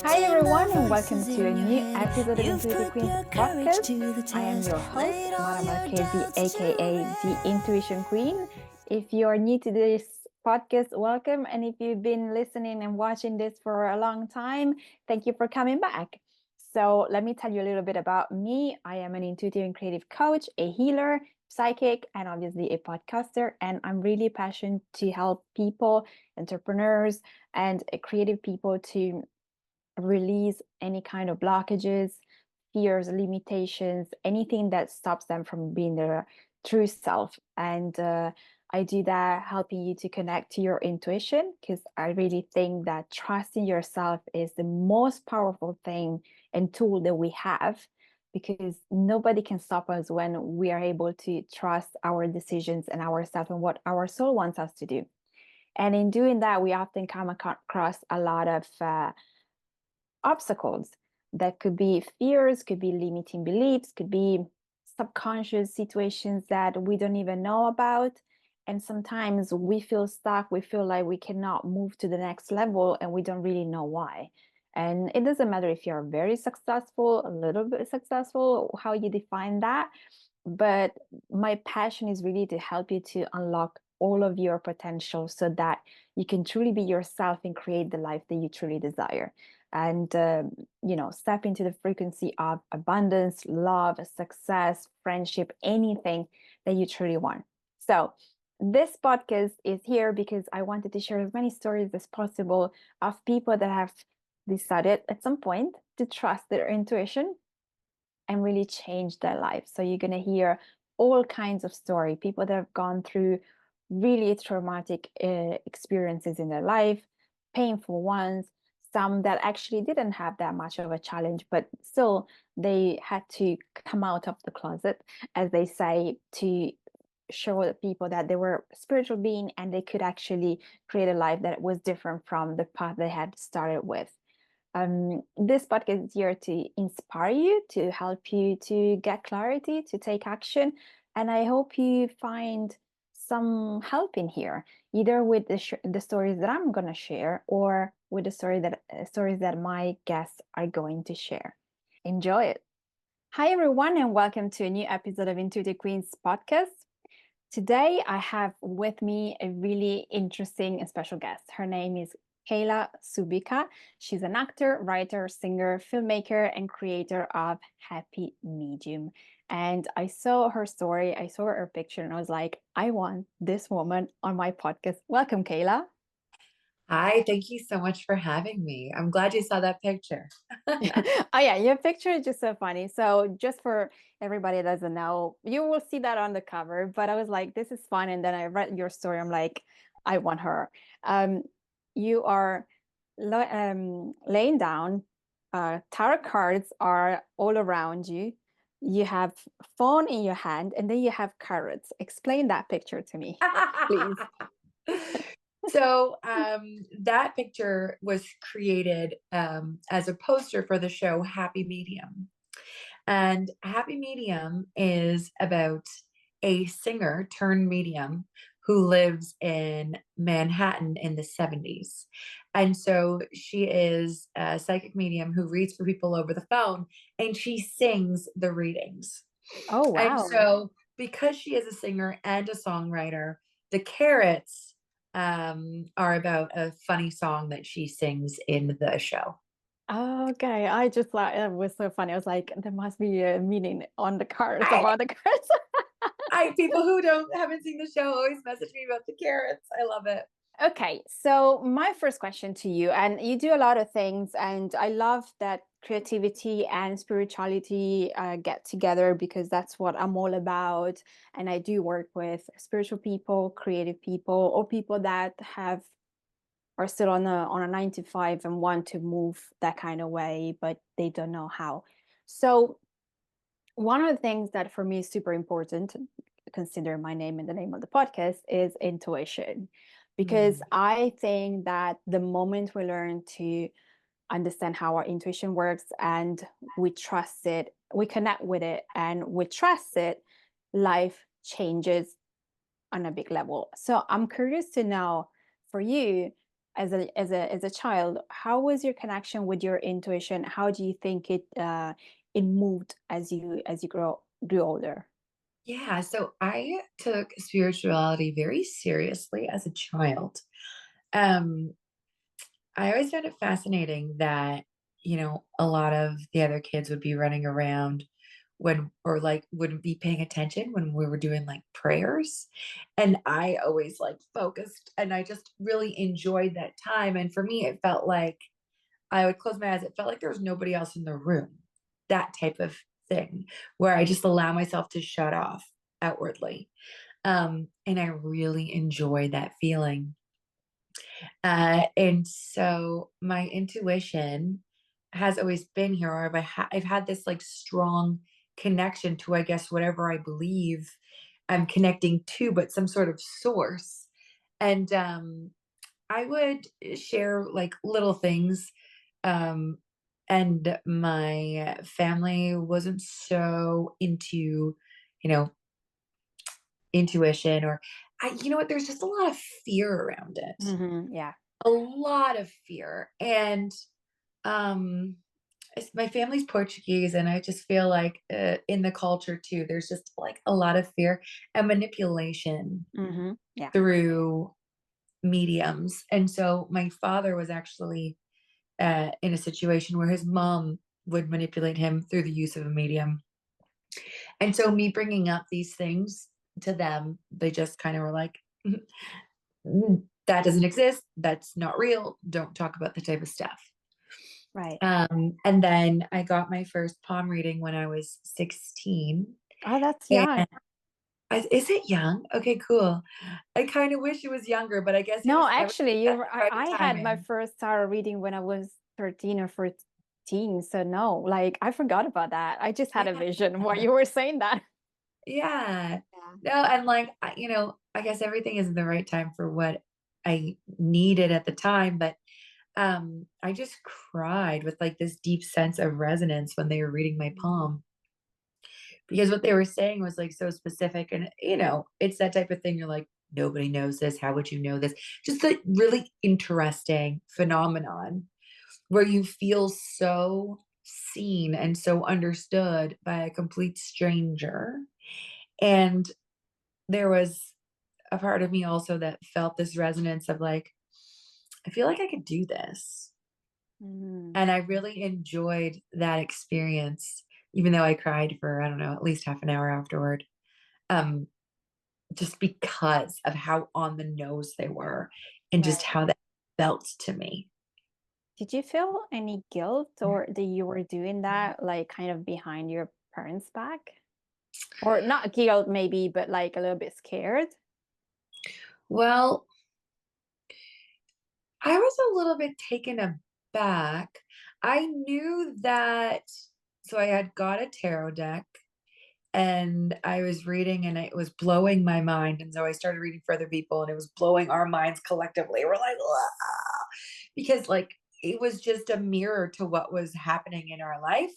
Hi everyone, and welcome to a new episode of Intuitive Queens podcast. I am your host, Mara Marchesi, aka the Intuition Queen. If you're new to this podcast, welcome. And if you've been listening and watching this for a long time, thank you for coming back. So let me tell you a little bit about me. I am an intuitive and creative coach, a healer, psychic, and obviously a podcaster. And I'm really passionate to help people, entrepreneurs, and creative people to release any kind of blockages, fears, limitations, anything that stops them from being their true self. And I do that helping you to connect to your intuition, because I really think that trusting yourself is the most powerful thing and tool that we have, because nobody can stop us when we are able to trust our decisions and ourselves and what our soul wants us to do. And in doing that, we often come across a lot of obstacles that could be fears, could be limiting beliefs, could be subconscious situations that we don't even know about. And sometimes we feel stuck, we feel like we cannot move to the next level, and we don't really know why. And it doesn't matter if you're very successful, a little bit successful, how you define that. But my passion is really to help you to unlock all of your potential so that you can truly be yourself and create the life that you truly desire. And step into the frequency of abundance, love, success, friendship, anything that you truly want. So this podcast is here because I wanted to share as many stories as possible of people that have decided at some point to trust their intuition and really change their life. So you're going to hear all kinds of story, people that have gone through really traumatic experiences in their life, painful ones, some that actually didn't have that much of a challenge, but still they had to come out of the closet, as they say, to show the people that they were a spiritual being and they could actually create a life that was different from the path they had started with. This podcast is here to inspire you, to help you to get clarity, to take action. And I hope you find some help in here, either with the stories that I'm going to share or with the stories that my guests are going to share. Enjoy it. Hi, everyone, and welcome to a new episode of Intuitive Queens podcast. Today, I have with me a really interesting and special guest. Her name is Kayla Subica. She's an actor, writer, singer, filmmaker, and creator of Happy Medium. And I saw her story, I saw her picture, and I was like, I want this woman on my podcast. Welcome, Kayla. Hi, thank you so much for having me. I'm glad you saw that picture. Oh yeah, your picture is just so funny. So just for everybody that doesn't know, you will see that on the cover, but I was like, this is fun. And then I read your story. I'm like, I want her. You are laying down, tarot cards are all around you. You have phone in your hand, and then you have carrots. Explain that picture to me, please. So that picture was created as a poster for the show Happy Medium. And Happy Medium is about a singer turned medium who lives in Manhattan in the 70s. And so she is a psychic medium who reads for people over the phone, and she sings the readings. Oh, And wow. so because she is a singer and a songwriter, the carrots are about a funny song that she sings in the show. Oh, okay. I just thought it was so funny. I was like, there must be a meaning on the cards I, about the cards. people who haven't seen the show always message me about the carrots. I love it. Okay, so my first question to you, and you do a lot of things, and I love that creativity and spirituality get together, because that's what I'm all about. And I do work with spiritual people, creative people, or people that are still on a 9 to 5 and want to move that kind of way, but they don't know how. So one of the things that for me is super important, consider my name and the name of the podcast, is intuition. Because I think that the moment we learn to understand how our intuition works and we trust it, we connect with it and we trust it, life changes on a big level. So I'm curious to know, for you, as a child, how was your connection with your intuition? How do you think it moved as you grew older? Yeah, so I took spirituality very seriously as a child. Um, I always found it fascinating that, a lot of the other kids would be running around or like wouldn't be paying attention when we were doing like prayers. And I always like focused and I just really enjoyed that time. And for me, it felt like I would close my eyes. It felt like there was nobody else in the room, that type of thing, where I just allow myself to shut off outwardly. And I really enjoy that feeling. And so my intuition has always been here, or I've had this like strong connection to, I guess, whatever I believe I'm connecting to, but some sort of source. And I would share like little things. Um, and my family wasn't so into, you know, intuition or you know what, there's just a lot of fear around it. Yeah. A lot of fear. And um my family's Portuguese, and I just feel like in the culture too, there's just like a lot of fear and manipulation Yeah. through mediums. And so my father was actually in a situation where his mom would manipulate him through the use of a medium. And so me bringing up these things to them, they just kind of were like, that doesn't exist. That's not real. Don't talk about the type of stuff. Right. And then I got my first palm reading when I was 16. Oh, that's And young. is it young? Okay, cool. I kind of wish it was younger, but I guess No, I was actually, at you're the right I had my timing. first tarot reading when I was 13 or 14. So no, like I forgot about that. I just had a Yeah. vision while you were saying that. Yeah. Yeah. No, and like, I guess everything is in the right time for what I needed at the time, but I just cried with like this deep sense of resonance when they were reading my Mm. palm, because what they were saying was like so specific. And it's that type of thing, you're like, nobody knows this, how would you know this? Just a really interesting phenomenon where you feel so seen and so understood by a complete stranger. And there was a part of me also that felt this resonance of like, I feel like I could do this. Mm. And I really enjoyed that experience, even though I cried for, I don't know, at least half an hour afterward. Um, just because of how on the nose they were and just Right. how that felt to me. Did you feel any guilt or that you were doing that like kind of behind your parents' back? Or not guilt maybe, but like a little bit scared? Well, I was a little bit taken aback. I knew that, so I had got a tarot deck and I was reading and it was blowing my mind. And so I started reading for other people and it was blowing our minds collectively. We're like, "Wow," because like it was just a mirror to what was happening in our life,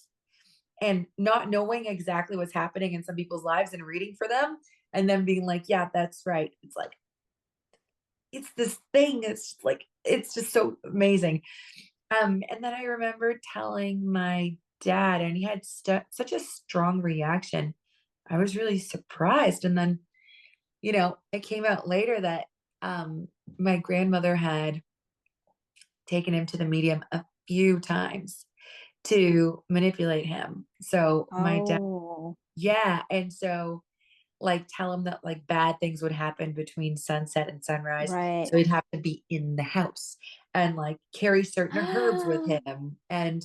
and not knowing exactly what's happening in some people's lives and reading for them and then being like, yeah, that's right. It's like, it's this thing. It's just like, it's just so amazing. And then I remember telling my dad, and he had such a strong reaction. I was really surprised. And then, it came out later that my grandmother had taken him to the medium a few times to manipulate him. So my dad, Oh, yeah. And so, like, tell him that like bad things would happen between sunset and sunrise. right. So he'd have to be in the house and like carry certain herbs with him. And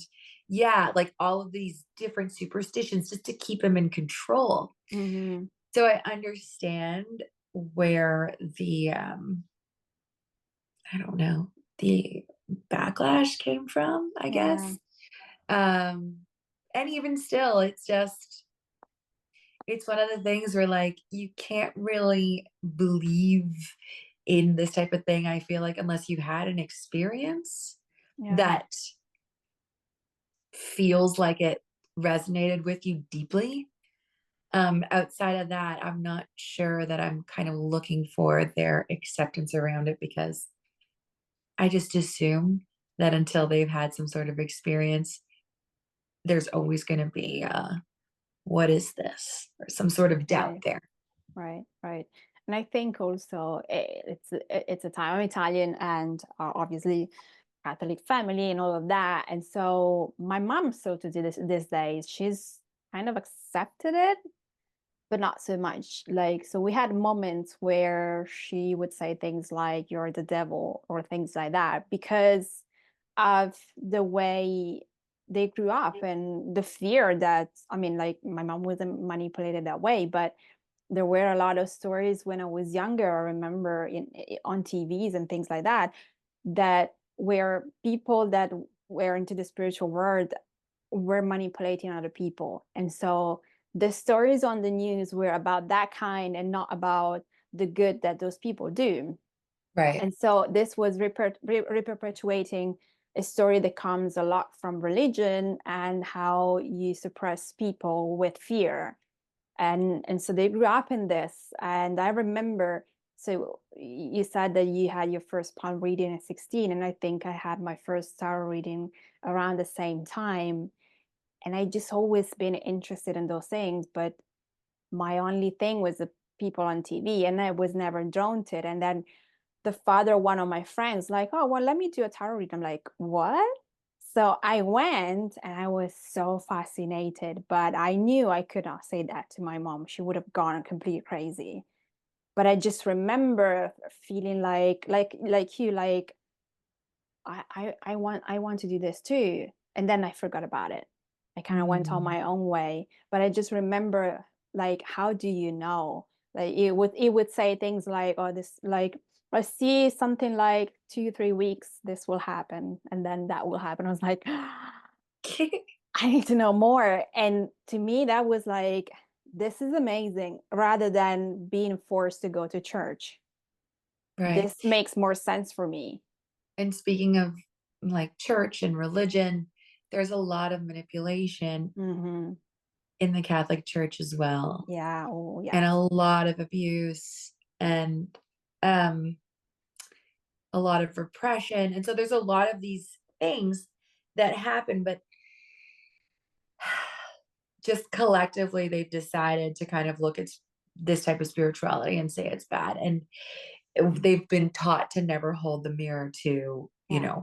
yeah, like all of these different superstitions just to keep him in control. Hmm. So I understand where the I don't know, the backlash came from, I Yeah. guess. Um and even still, it's one of the things where like you can't really believe in this type of thing, I feel like, unless you've had an experience Yeah. that feels like it resonated with you deeply. Outside of that, I'm not sure that I'm kind of looking for their acceptance around it, because I just assume that until they've had some sort of experience, there's always going to be, what is this? Or some sort of doubt Right. there. Right, right. And I think also it's a time. I'm Italian and obviously Catholic family and all of that. And so my mom still to this these days, she's kind of accepted it, but not so much. Like, so we had moments where she would say things like, "You're the devil," or things like that, because of the way they grew up and the fear that, I mean, like my mom wasn't manipulated that way, but there were a lot of stories when I was younger. I remember on TVs and things like that, that where people that were into the spiritual world were manipulating other people. And so the stories on the news were about that kind and not about the good that those people do. Right. And so this was reperpetuating a story that comes a lot from religion and how you suppress people with fear. And so they grew up in this. And I remember, so you said that you had your first palm reading at 16, and I think I had my first tarot reading around the same time. And I just always been interested in those things, but my only thing was the people on TV, and I was never drawn to it. And then the father of one of my friends, like, "Oh, well, let me do a tarot read." I'm like, "What?" So I went and I was so fascinated, but I knew I could not say that to my mom. She would have gone completely crazy. But I just remember feeling like you, like I want to do this too. And then I forgot about it. I kind of went on Mm. my own way. But I just remember, like, how do you know? Like it would say things like, "Oh, this, like, I see something like 2, 3 weeks, this will happen, and then that will happen." I was like, I need to know more. And to me, that was like, this is amazing, rather than being forced to go to church. Right. This makes more sense for me. And speaking of like church and religion, there's a lot of manipulation Hmm. in the Catholic Church as well, Yeah. Oh, and a yes. lot of abuse and um, a lot of repression. And so there's a lot of these things that happen, but just collectively they've decided to kind of look at this type of spirituality and say it's bad. And they've been taught to never hold the mirror to, Yeah.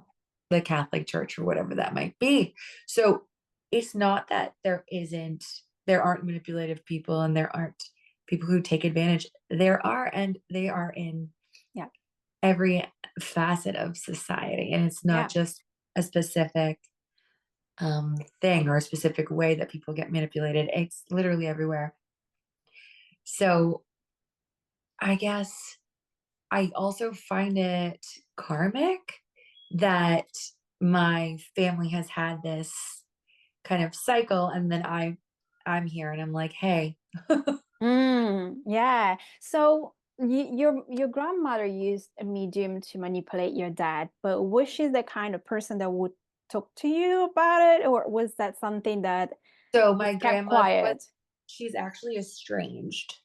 the Catholic Church or whatever that might be. So it's not that there aren't manipulative people and there aren't people who take advantage. There are, and they are in Yeah. every facet of society. And it's not Yeah. just a specific thing or a specific way that people get manipulated. It's literally everywhere. So I guess I also find it karmic that my family has had this kind of cycle, and then I'm here and I'm like, hey. Yeah. So your grandmother used a medium to manipulate your dad, but was she the kind of person that would talk to you about it, or was that something that So was my kept grandmother was quiet? she's actually estranged.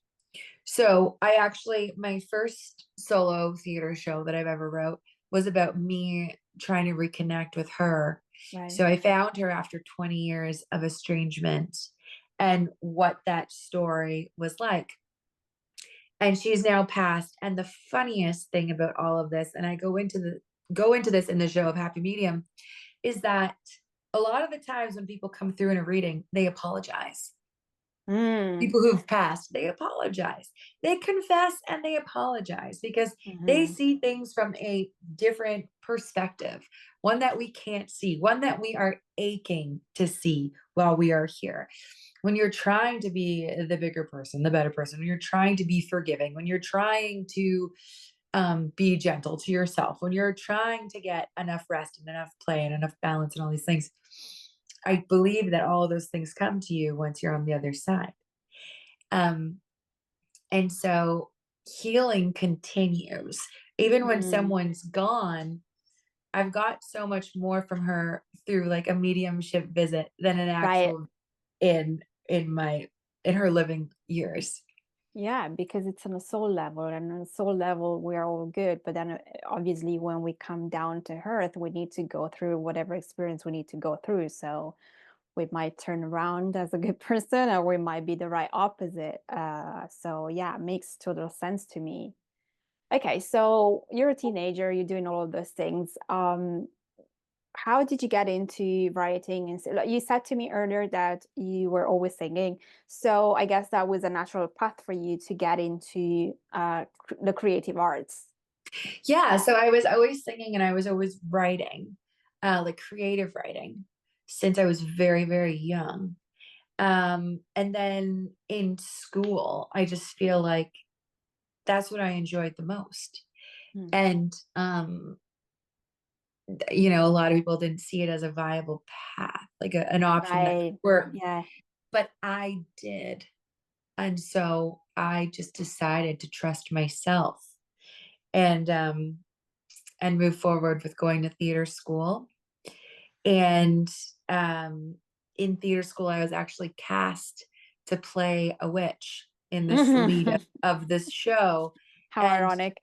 So my first solo theater show that I've ever wrote was about me trying to reconnect with her. Right. So I found her after 20 years of estrangement and what that story was like. And she's now passed. And the funniest thing about all of this, and I go into this in the show of Happy Medium, is that a lot of the times when people come through in a reading, they apologize. Mm. People who've passed, they apologize. They confess and they apologize because they Hmm. see things from a different perspective, one that we can't see, one that we are aching to see while we are here. When you're trying to be the bigger person, the better person, when you're trying to be forgiving, when you're trying to be gentle to yourself, when you're trying to get enough rest and enough play and enough balance and all these things, I believe that all of those things come to you once you're on the other side. Um, and so healing continues. Even when Mm. someone's gone, I've got so much more from her through like a mediumship visit than an Right. actual in in my in her living years. Yeah, because it's on a soul level, and on a soul level, we're all good. But then, obviously, when we come down to earth, we need to go through whatever experience we need to go through. So we might turn around as a good person, or we might be the right opposite. So yeah, it makes total sense to me. Okay, so you're a teenager, you're doing all of those things. How did you get into writing? And so, like, you said to me earlier that you were always singing. So I guess that was a natural path for you to get into the creative arts. Yeah, so I was always singing and I was always writing, like creative writing, since I was very, very young. And then in school, I just feel like that's what I enjoyed the most. Mm. And a lot of people didn't see it as a viable path, like an option that could Right. work, Yeah. but I did. And so I just decided to trust myself and move forward with going to theater school. And in theater school, I was actually cast to play a witch in this lead of this show. How And ironic.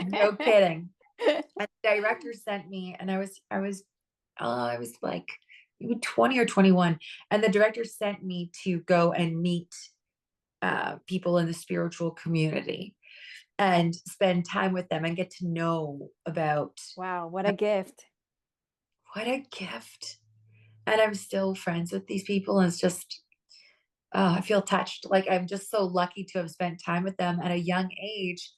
no kidding. And the director sent me, and I was like maybe 20 or 21. And the director sent me to go and meet people in the spiritual community and spend time with them and get to know about Wow, what a gift. what a gift. And I'm still friends with these people. And it's just, I feel touched. Like I'm just so lucky to have spent time with them at a young age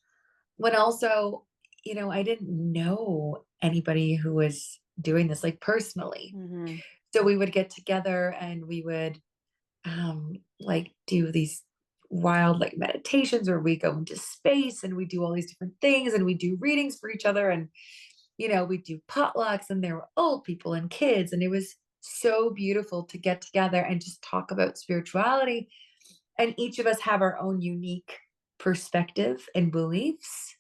when also, I didn't know anybody who was doing this like personally. Hmm. So we would get together and we would like do these wild like meditations where we go into space and we do all these different things and we do readings for each other and we do potlucks and there were old people and kids. And it was so beautiful to get together and just talk about spirituality. And each of us have our own unique perspective and beliefs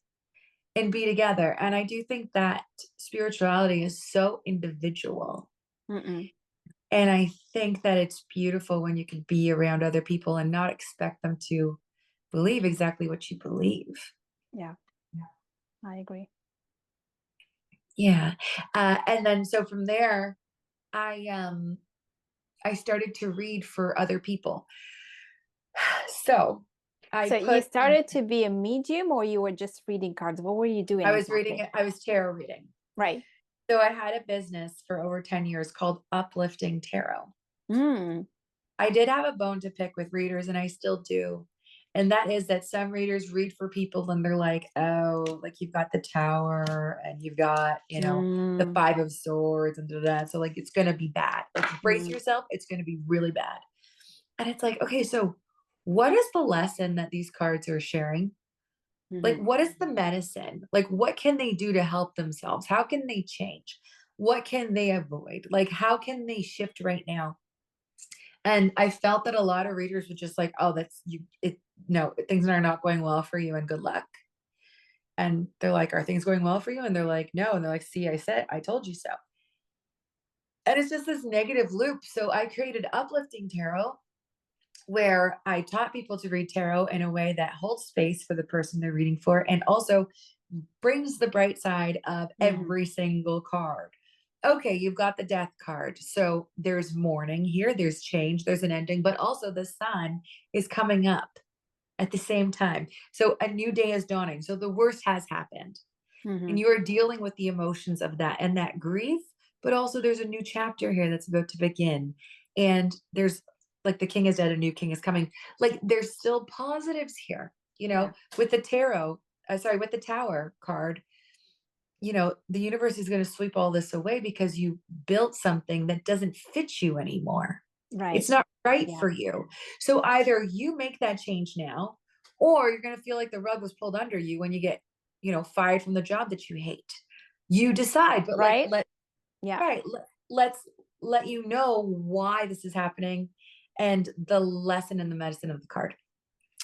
and be together. And I do think that spirituality is so individual. Mm-mm. And I think that it's beautiful when you can be around other people and not expect them to believe exactly what you believe. Yeah, I agree. Yeah. And then so from there, I started to read for other people. So I So you put in, started to be a medium, or you were just reading cards? What were you doing I was reading exactly? it, I was tarot reading. Right. So I had a business for over 10 years called Uplifting Tarot. Mm. I did have a bone to pick with readers, and I still do. And that is that some readers read for people and they're like, oh, like you've got the tower and you've got, the Mm. five of swords and that. So like it's gonna be bad. Like brace Mm. yourself, it's gonna be really bad. And it's like, okay, so what is the lesson that these cards are sharing? Like, Hmm. what is the medicine? Like, what can they do to help themselves? How can they change? What can they avoid? Like, how can they shift right now? And I felt that a lot of readers were just like, oh, that's you, no, things are not going well for you and good luck. And they're like, are things going well for you? And they're like, no. And they're like, see, I told you so. And it's just this negative loop. So I created Uplifting Tarot, where I taught people to read tarot in a way that holds space for the person they're reading for and also brings the bright side of Hmm. every single card. Okay, you've got the death card. So there's mourning here, there's change, there's an ending, but also the sun is coming up at the same time. So a new day is dawning. So the worst has happened. Hmm. And you are dealing with the emotions of that and that grief, but also there's a new chapter here that's about to begin. And there's like the king is dead, a new king is coming. Like there's still positives here, Yeah. with the tarot, with the tower card, the universe is going to sweep all this away because you built something that doesn't fit you anymore. It's Right. not right Yeah. for you. So either you make that change now, or you're going to feel like the rug was pulled under you when you get, fired from the job that you hate. You decide, but like, Right. Yeah. let's let you know why this is happening and the lesson and the medicine of the card.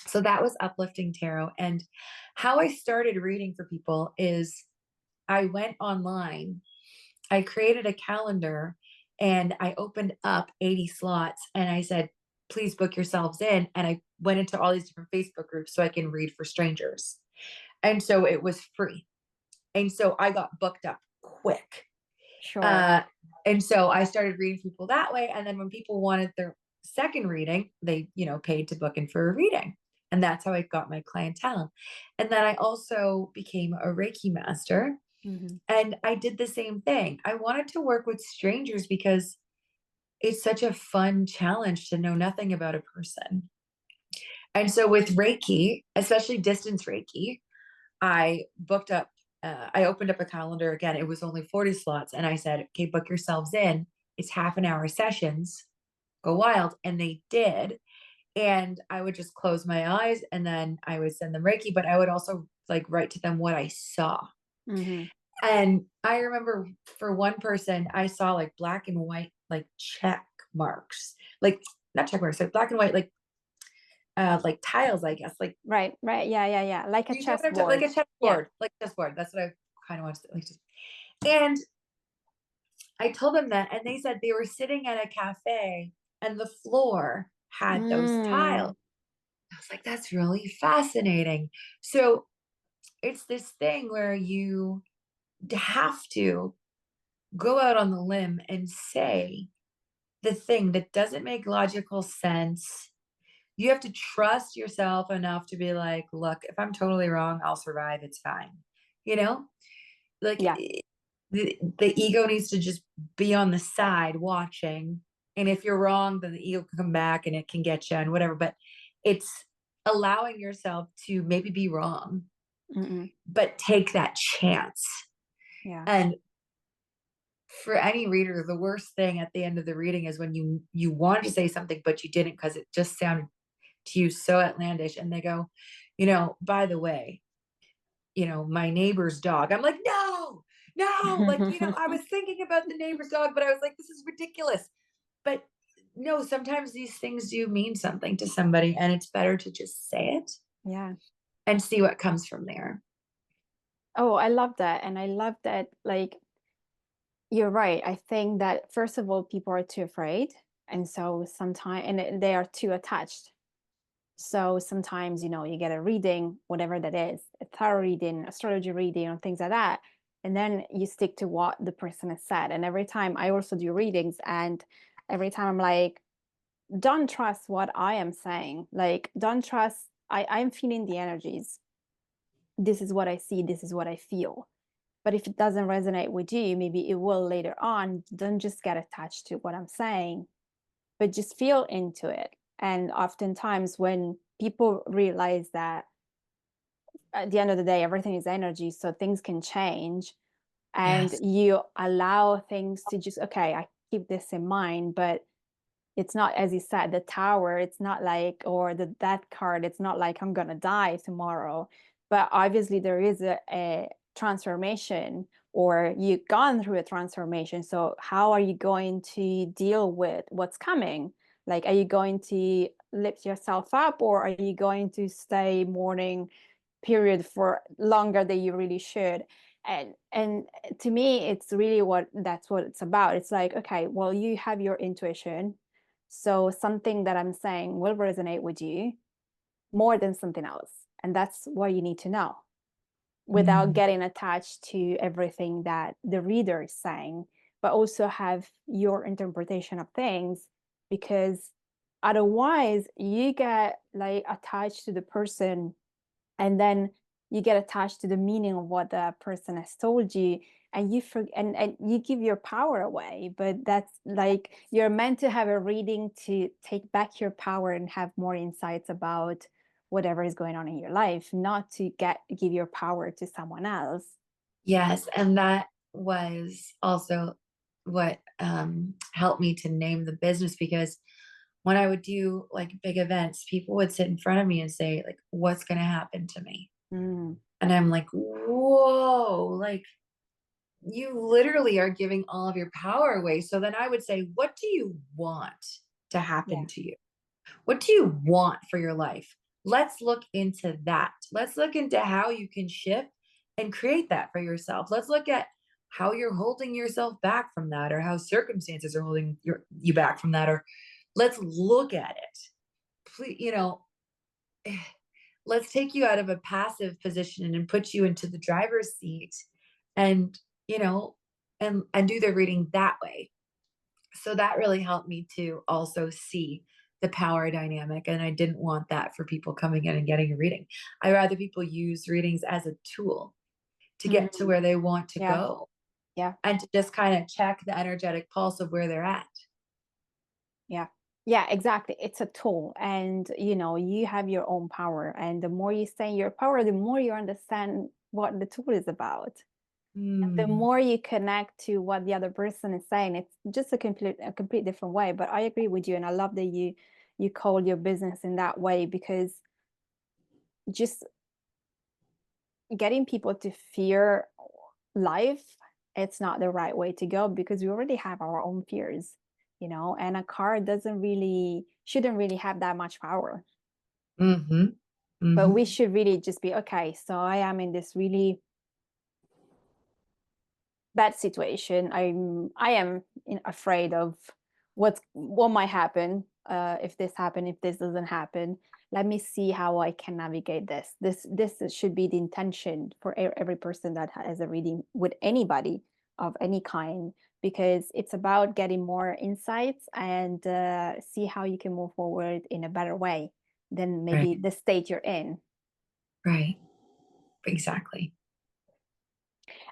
So that was Uplifting Tarot. And how I started reading for people is I went online, I created a calendar, and I opened up 80 slots and I said, please book yourselves in. And I went into all these different Facebook groups so I can read for strangers. And so it was free. And so I got booked up quick. Sure. Uh, and so I started reading people that way. And then when people wanted their second reading, they, paid to book in for a reading. And that's how I got my clientele. And then I also became a Reiki master. Mm-hmm. And I did the same thing. I wanted to work with strangers because it's such a fun challenge to know nothing about a person. And so with Reiki, especially distance Reiki, I booked up, I opened up a calendar again. It was only 40 slots. And I said, okay, book yourselves in. It's half an hour sessions. Go wild. And they did. And I would just close my eyes and then I would send them Reiki, but I would also like write to them what I saw. Mm-hmm. And I remember for one person, I saw like black and white, like check marks, like not check marks, like black and white, like tiles, I guess. Like, Right. Yeah. Like a you know what I'm talking, like chessboard. a Yeah. chessboard, like chessboard. That's what I kind of wanted to like. And I told them that, and they said they were sitting at a cafe, and the floor had those Mm. tiles. I was like, that's really fascinating. So it's this thing where you have to go out on the limb and say the thing that doesn't make logical sense. You have to trust yourself enough to be like, look, if I'm totally wrong, I'll survive. It's fine. You know, like Yeah. the ego needs to just be on the side watching. And if you're wrong, then the ego can come back and it can get you and whatever. But it's allowing yourself to maybe be wrong, Mm-mm. but take that chance. Yeah. And for any reader, the worst thing at the end of the reading is when you wanted to say something but you didn't because it just sounded to you so outlandish, and they go, by the way, my neighbor's dog. I'm like, no, like, I was thinking about the neighbor's dog, but I was like, this is ridiculous. But no, sometimes these things do mean something to somebody, and it's better to just say it Yeah. and see what comes from there. Oh, I love that. And I love that, like, you're right. I think that, first of all, people are too afraid. And so sometimes, and they are too attached. So sometimes, you get a reading, whatever that is, a tarot reading, astrology reading, or things like that. And then you stick to what the person has said. And every time I also do readings, and every time I'm like, don't trust what I am saying. Like, don't trust, I'm feeling the energies. This is what I see, this is what I feel. But if it doesn't resonate with you, maybe it will later on. Don't just get attached to what I'm saying, but just feel into it. And oftentimes, when people realize that at the end of the day, everything is energy, so things can change, and Yes. you allow things to just, okay, I keep this in mind, but it's not, as you said, the tower, it's not like, or the death card, it's not like I'm gonna die tomorrow. But obviously there is a transformation, or you've gone through a transformation. So how are you going to deal with what's coming? Like, are you going to lift yourself up, or are you going to stay mourning period for longer than you really should? And to me, it's really that's what it's about. It's like, okay, well, you have your intuition, so something that I'm saying will resonate with you more than something else. And that's what you need to know, without Mm. getting attached to everything that the reader is saying, but also have your interpretation of things. Because otherwise you get like attached to the person, and then you get attached to the meaning of what the person has told you, and you forget, and you give your power away. But that's like, you're meant to have a reading to take back your power and have more insights about whatever is going on in your life, not to give your power to someone else. Yes, and that was also what helped me to name the business, because when I would do like big events, people would sit in front of me and say, like, what's going to happen to me? Mm, And I'm like, whoa, like you literally are giving all of your power away. So then I would say, what do you want to happen yeah. to you? What do you want for your life? Let's look into that. Let's look into how you can shift and create that for yourself. Let's look at how you're holding yourself back from that, or how circumstances are holding you back from that, or Let's look at it. Please, let's take you out of a passive position and put you into the driver's seat and, you know, and do the reading that way. So that really helped me to also see the power dynamic. And I didn't want that for people coming in and getting a reading. I rather people use readings as a tool to get to Mm, where they want to yeah, go yeah, and to just kind of check the energetic pulse of where they're at. yeah. Yeah, exactly. It's a tool, and you have your own power. And the more you stay in your power, the more you understand what the tool is about. The Mm, more you connect to what the other person is saying, it's just a complete different way. But I agree with you, and I love that you call your business in that way, because just getting people to fear life, it's not the right way to go, because we already have our own fears, and a car shouldn't really have that much power. mm-hmm, But we mm-hmm. should really just be okay. So I am in this really bad situation. I am afraid of what might happen, if this happen, if this doesn't happen. Let me see how I can navigate this. This should be the intention for every person that has a reading with anybody of any kind, because it's about getting more insights and see how you can move forward in a better way than maybe Right, the state you're in. right. Exactly.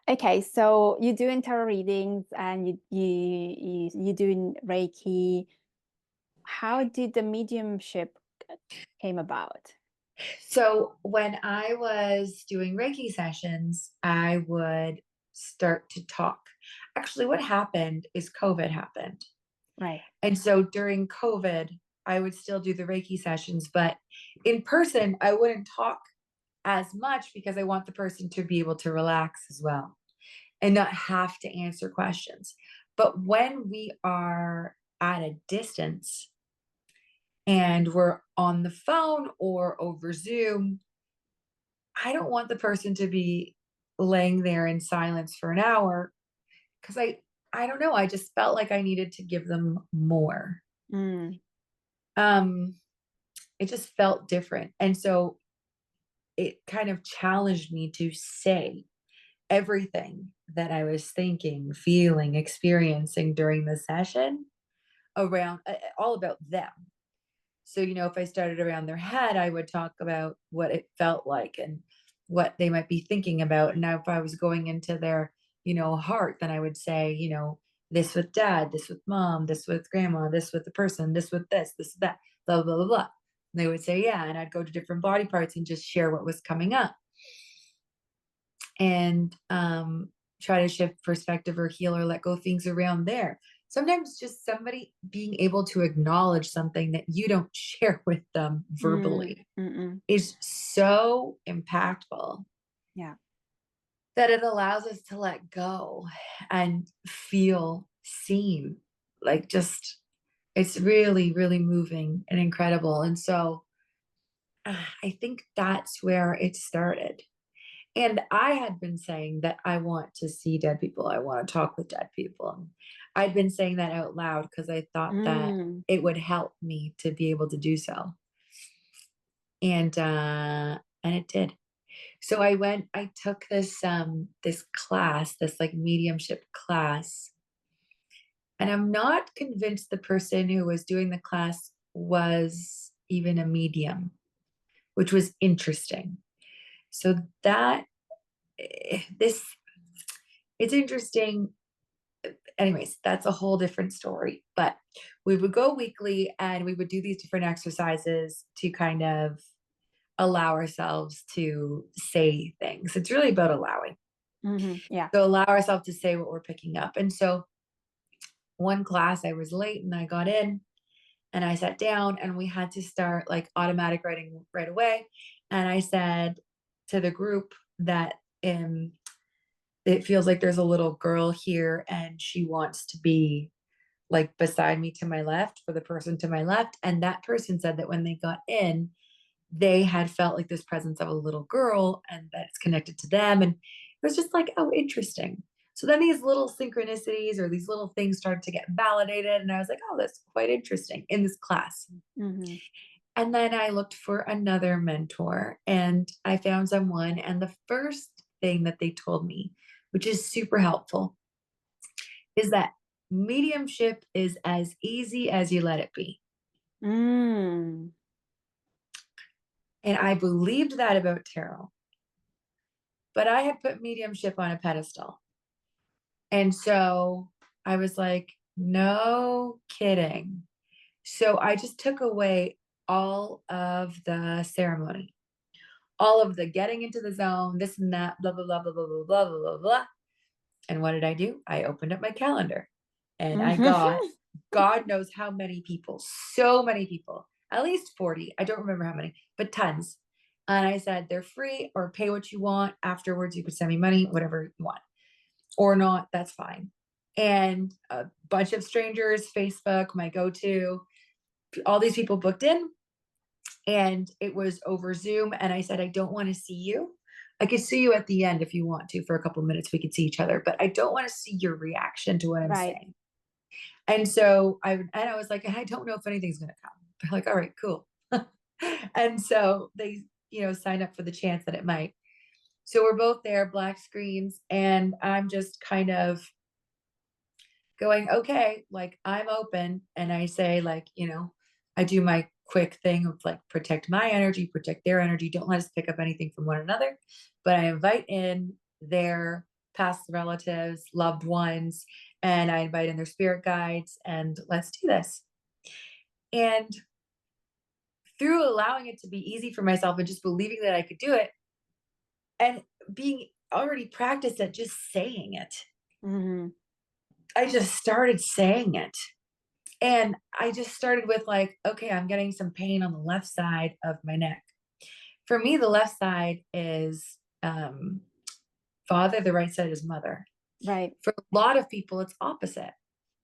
Okay, so you're doing tarot readings, and you're doing Reiki. How did the mediumship came about? So when I was doing Reiki sessions, I would start to talk. Actually, what happened is COVID happened. Right. And so during COVID, I would still do the Reiki sessions, but in person, I wouldn't talk as much because I want the person to be able to relax as well and not have to answer questions. But when we are at a distance and we're on the phone or over Zoom, I don't want the person to be laying there in silence for an hour because I don't know, I just felt like I needed to give them more. Mm, Um it just felt different. And so it kind of challenged me to say everything that I was thinking, feeling, experiencing during the session around all about them. So, if I started around their head, I would talk about what it felt like and what they might be thinking about. And now, if I was going into their, heart, then I would say, this with dad, this with mom, this with grandma, this with the person, this with this with that, blah, blah, blah, blah. And they would say, yeah. And I'd go to different body parts and just share what was coming up and try to shift perspective or heal or let go things around there. Sometimes just somebody being able to acknowledge something that you don't share with them mm, verbally mm-mm. is so impactful Yeah. that it allows us to let go and feel seen. Like, just, it's really, really moving and incredible. And so I think that's where it started. And I had been saying that I want to see dead people. I want to talk with dead people. And I'd been saying that out loud because I thought that Mm, it would help me to be able to do so. And it did. So I took this class, this like mediumship class, and I'm not convinced the person who was doing the class was even a medium, which was interesting. So that this it's interesting. Anyways, that's a whole different story. But we would go weekly and we would do these different exercises to kind of allow ourselves to say things. It's really about allowing. yeah. So allow ourselves to say what we're picking up. And so one class I was late and I got in and I sat down and we had to start like automatic writing right away. And I said to the group that it feels like there's a little girl here and she wants to be like beside me to my left for the person to my left. And that person said that when they got in, they had felt like this presence of a little girl and that it's connected to them. And it was just like, oh, interesting. So then these little synchronicities or these little things started to get validated. And I was like, oh, that's quite interesting in this class. Mhm. And then I looked for another mentor and I found someone. And the first thing that they told me, which is super helpful, is that mediumship is as easy as you let it be. Mm. And I believed that about tarot, but I had put mediumship on a pedestal. And so I was like, no kidding. So I just took away all of the ceremony, all of the getting into the zone, this and that, blah, blah, blah, blah, blah, blah, blah, blah, blah, blah. And what did I do? I opened up my calendar and I got Mhm. God knows how many people, so many people, at least 40. I don't remember how many, but tons. And I said, they're free or pay what you want. Afterwards, you could send me money, whatever you want, or not. That's fine. And a bunch of strangers, Facebook, my go to, all these people booked in. And it was over Zoom. And I said, I don't want to see you. I could see you at the end if you want to for a couple of minutes. We could see each other, but I don't want to see your reaction to what I'm Right. saying. And so I was like, I don't know if anything's going to come. They're like, all right, cool. And so they, signed up for the chance that it might. So we're both there, black screens, and I'm just kind of going, okay, like I'm open. And I say, like, I do my quick thing of like protect my energy, protect their energy. Don't let us pick up anything from one another. But I invite in their past relatives, loved ones, and I invite in their spirit guides, and let's do this. And through allowing it to be easy for myself and just believing that I could do it and being already practiced at just saying it, Mhm. I just started saying it. And I just started with like, okay, I'm getting some pain on the left side of my neck. For me, the left side is father, the right side is mother. Right. For a lot of people, it's opposite.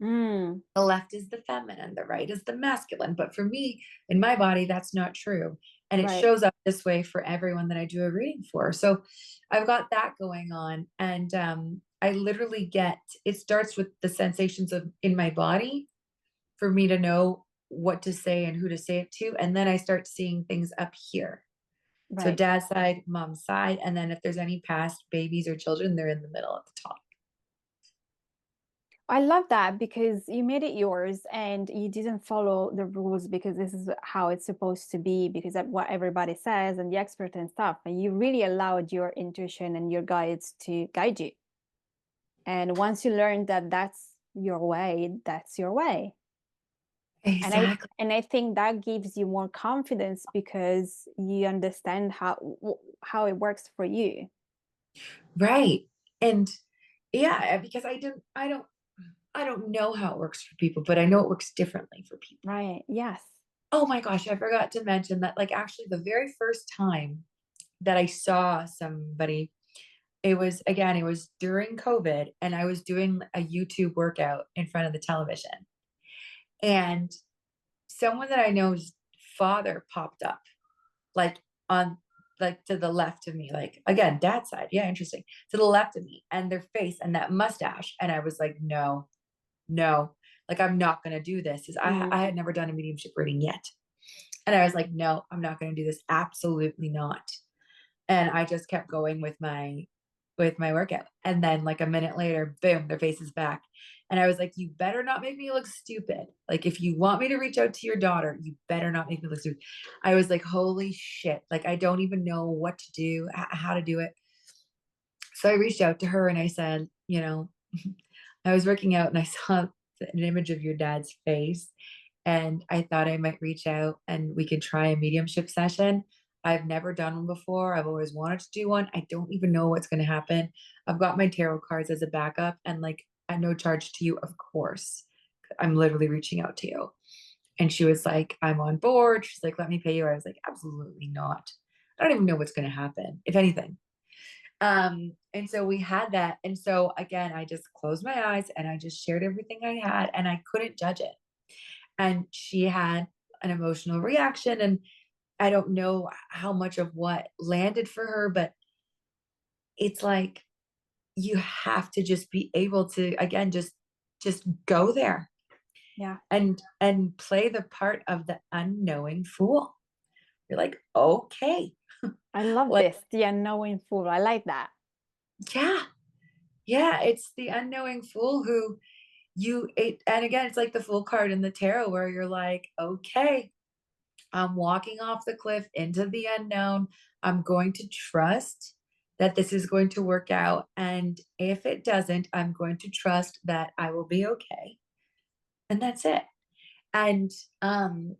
Mm. The left is the feminine, the right is the masculine. But for me, in my body, that's not true. And it Right. shows up this way for everyone that I do a reading for. So I've got that going on. And I literally it starts with the sensations of in my body for me to know what to say and who to say it to. And then I start seeing things up here. So Right. dad's side, mom's side. And then if there's any past babies or children, they're in the middle at the top. I love that because you made it yours and you didn't follow the rules because this is how it's supposed to be, because that's what everybody says and the expert and stuff. And you really allowed your intuition and your guides to guide you. And once you learn that that's your way, that's your way. And I Exactly. and I think that gives you more confidence because you understand how it works for you. Right. And yeah, because I don't know how it works for people, but I know it works differently for people. Right. Yes. Oh my gosh, I forgot to mention that like actually the very first time that I saw somebody, it was during COVID and I was doing a YouTube workout in front of the television. And someone that I know's father popped up like on like to the left of me, like again, dad's side. Yeah, interesting. To the left of me and their face and that mustache. And I was like, no, no, like I'm not gonna do this. Because I Mm. had never done a mediumship reading yet. And I was like, no, I'm not gonna do this. Absolutely not. And I just kept going with my workout. And then like a minute later, boom, their face is back. And I was like, you better not make me look stupid. Like if you want me to reach out to your daughter, you better not make me look stupid. I was like, holy shit. Like I don't even know what to do, how to do it. So I reached out to her and I said, I was working out and I saw an image of your dad's face. And I thought I might reach out and we could try a mediumship session. I've never done one before. I've always wanted to do one. I don't even know what's going to happen. I've got my tarot cards as a backup and like at no charge to you, of course. I'm literally reaching out to you. And she was like, I'm on board. She's like, let me pay you. I was like, absolutely not. I don't even know what's going to happen, if anything. And so we had that. And so again, I just closed my eyes and I just shared everything I had and I couldn't judge it. And she had an emotional reaction. And I don't know how much of what landed for her, but it's like you have to just be able to, again, just go there Yeah. and play the part of the unknowing fool. You're like, okay, I love like, this. The unknowing fool. I like that. yeah, yeah, it's the unknowing fool who and again, it's like the fool card in the tarot where you're like, okay, I'm walking off the cliff into the unknown. I'm going to trust that this is going to work out. And if it doesn't, I'm going to trust that I will be okay. And that's it. And oh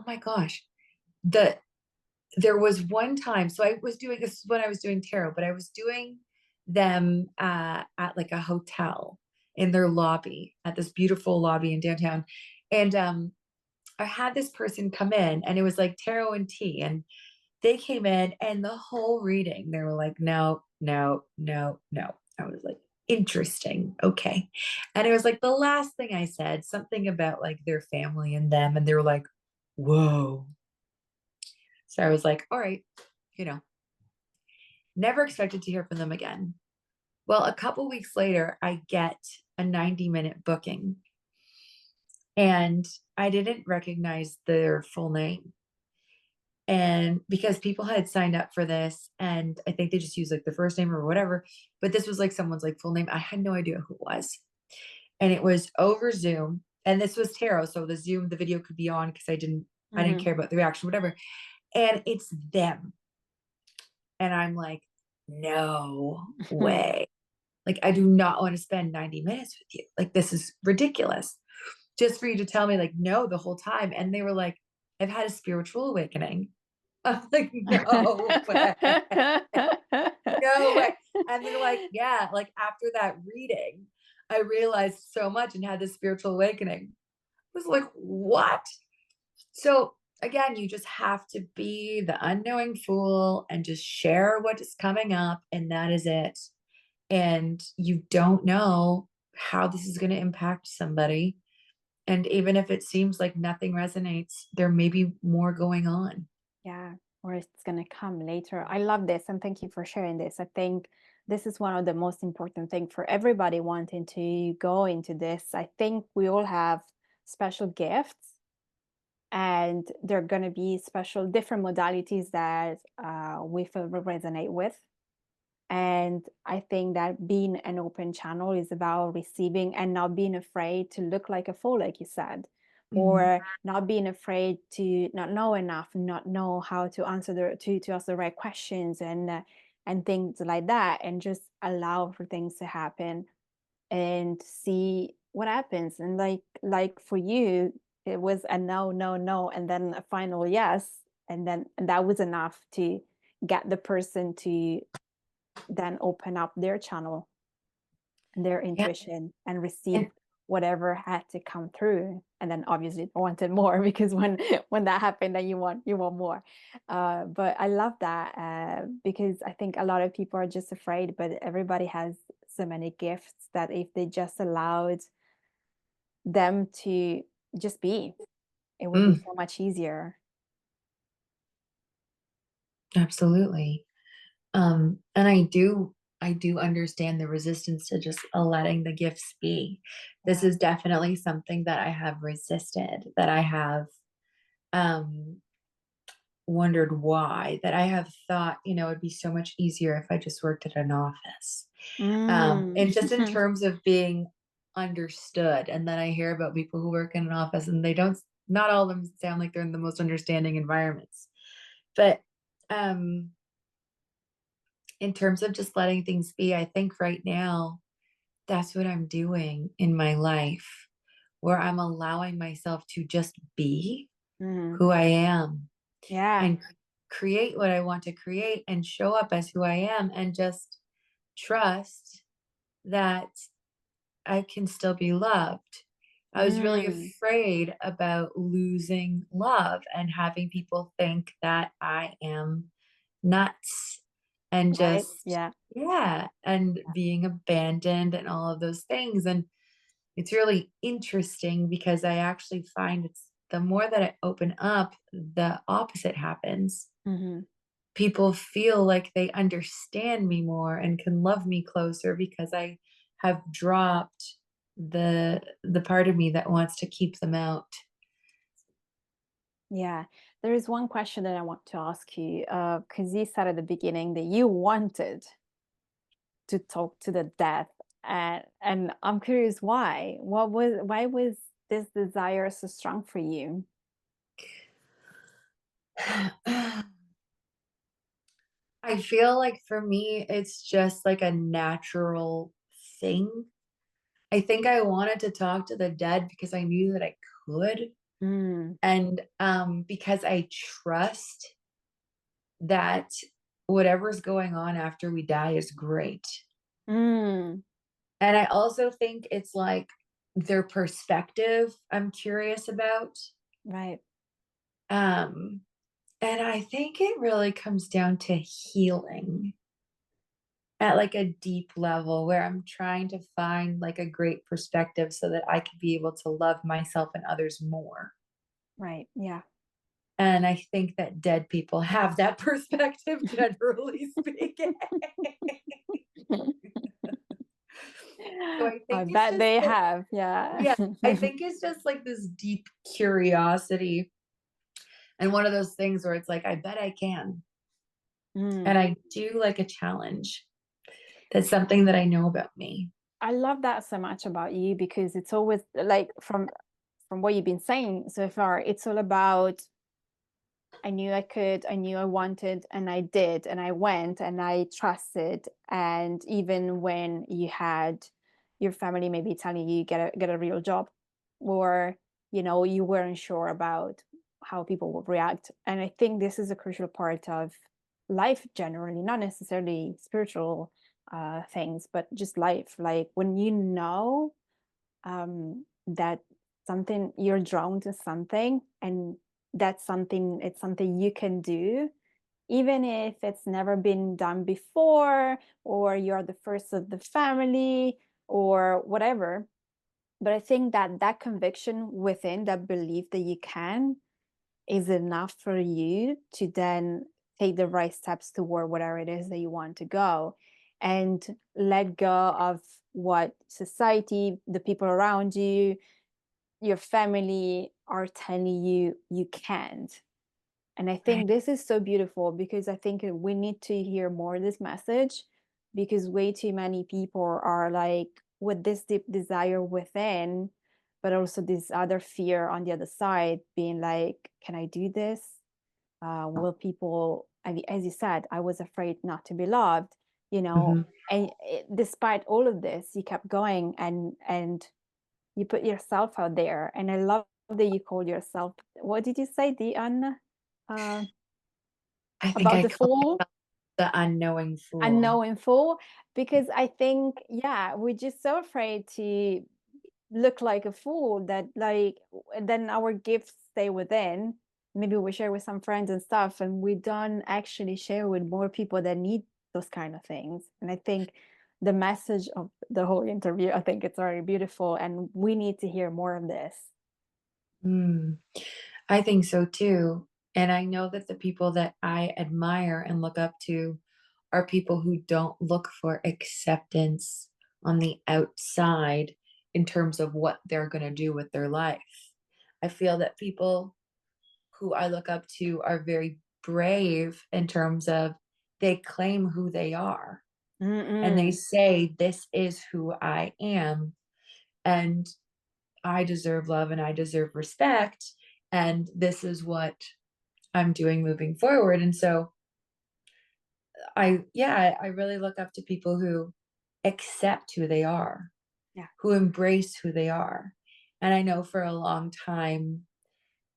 my gosh, the there was one time, so I was doing this is when I was doing tarot, but I was doing them at like a hotel in their lobby, at this beautiful lobby in downtown. And I had this person come in, and it was like tarot and tea. And they came in, and the whole reading, they were like, no, no, no, no. I was like, interesting. Okay. And it was like the last thing I said, something about like their family and them. And they were like, whoa. So I was like, all right, you know, never expected to hear from them again. Well, a couple weeks later, I get a 90-minute booking, and I didn't recognize their full name. And because people had signed up for this, and I think they just used like the first name or whatever, but this was like someone's like full name. I had no idea who it was. And it was over Zoom. And this was tarot. So the video could be on because I didn't Mm-hmm. care about the reaction, whatever. And it's them. And I'm like, no way. Like, I do not want to spend 90 minutes with you. Like, this is ridiculous. Just for you to tell me, like, no, the whole time. And they were like, I've had a spiritual awakening. I'm like, no way. No way. And they're like, yeah, like after that reading, I realized so much and had this spiritual awakening. I was like, what? So again, you just have to be the unknowing fool and just share what is coming up, and that is it. And you don't know how this is going to impact somebody. And even if it seems like nothing resonates, there may be more going on. Yeah, or it's going to come later. I love this, and thank you for sharing this. I think this is one of the most important things for everybody wanting to go into this. I think we all have special gifts, and there are going to be special different modalities that we feel we resonate with. And I think that being an open channel is about receiving and not being afraid to look like a fool, like you said, Mhm. or not being afraid to not know enough, not know how to answer to ask the right questions and things like that, and just allow for things to happen and see what happens. And like for you, it was a no, no, no, and then a final yes, and that was enough to get the person to then open up their channel and their Yeah. intuition and receive And whatever had to come through. And then obviously I wanted more because when that happened, then you want more. But I love that because I think a lot of people are just afraid, but everybody has so many gifts that if they just allowed them to just be, it would be mm, so much easier. absolutely. And I do understand the resistance to just letting the gifts be. This Yeah. is definitely something that I have resisted, that I have um wondered why, that I have thought, it'd be so much easier if I just worked at an office. Mm. And just in terms of being understood. And then I hear about people who work in an office, and not all of them sound like they're in the most understanding environments. But um in terms of just letting things be, I think right now that's what I'm doing in my life, where I'm allowing myself to just be Mm. who I am Yeah. and create what I want to create and show up as who I am, and just trust that I can still be loved. I was really Mm. afraid about losing love and having people think that I am nuts, and Right. just, Yeah. yeah, and being abandoned and all of those things. And it's really interesting because I actually find it's the more that I open up, the opposite happens. Mm-hmm. people feel like they understand me more and can love me closer because I have dropped the part of me that wants to keep them out. Yeah, there is one question that I want to ask you, because you said at the beginning that you wanted to talk to the death, and I'm curious why. Why was this desire so strong for you? I feel like for me, it's just like a natural thing. I think I wanted to talk to the dead because I knew that I could. Mm, And because I trust that whatever's going on after we die is great. mm, And I also think it's like their perspective I'm curious about. right. Um, and I think it really comes down to healing at like a deep level where I'm trying to find like a great perspective so that I can be able to love myself and others more. Right. Yeah. And I think that dead people have that perspective, generally speaking. So I I think it's bet just they like, have. Yeah. yeah, I think it's just like this deep curiosity and one of those things where it's like, I bet I can. And Mm. I do like a challenge. That's something that I know about me. I love that so much about you because it's always like from what you've been saying so far, it's all about I knew I could, I knew I wanted, and I did, and I went and I trusted. And even when you had your family maybe telling you get a real job, or you weren't sure about how people would react. And I think this is a crucial part of life generally, not necessarily spiritual things, but just life. Like when you know that something you're drawn to something and that's something it's something you can do even if it's never been done before or you're the first of the family or whatever. But I think that that conviction within, that belief that you can, is enough for you to then take the right steps toward whatever it is that you want to go and let go of what society, the people around you, your family are telling you you can't. And I Right. think this is so beautiful because I think we need to hear more of this message because way too many people are like with this deep desire within, but also this other fear on the other side, being like, can I do this? Will people, as you said, I was afraid not to be loved, Mhm. and despite all of this, you kept going and you put yourself out there. And I love that you call yourself, what did you say, uh I think about I the call fool, the unknowing fool. unknowing fool? Because I think, yeah, we're just so afraid to look like a fool that like then our gifts stay within. Maybe we share with some friends and stuff and we don't actually share with more people that need those kind of things. And I think the message of the whole interview, I think it's very beautiful and we need to hear more of this. Mm, I think so too. And I know that the people that I admire and look up to are people who don't look for acceptance on the outside in terms of what they're going to do with their life. I feel that people who I look up to are very brave in terms of they claim who they are and they Mm-mm. say, this is who I am. And I deserve love and I deserve respect. And this is what I'm doing moving forward. And so I really look up to people who accept who they are, Yeah. who embrace who they are. And I know for a long time,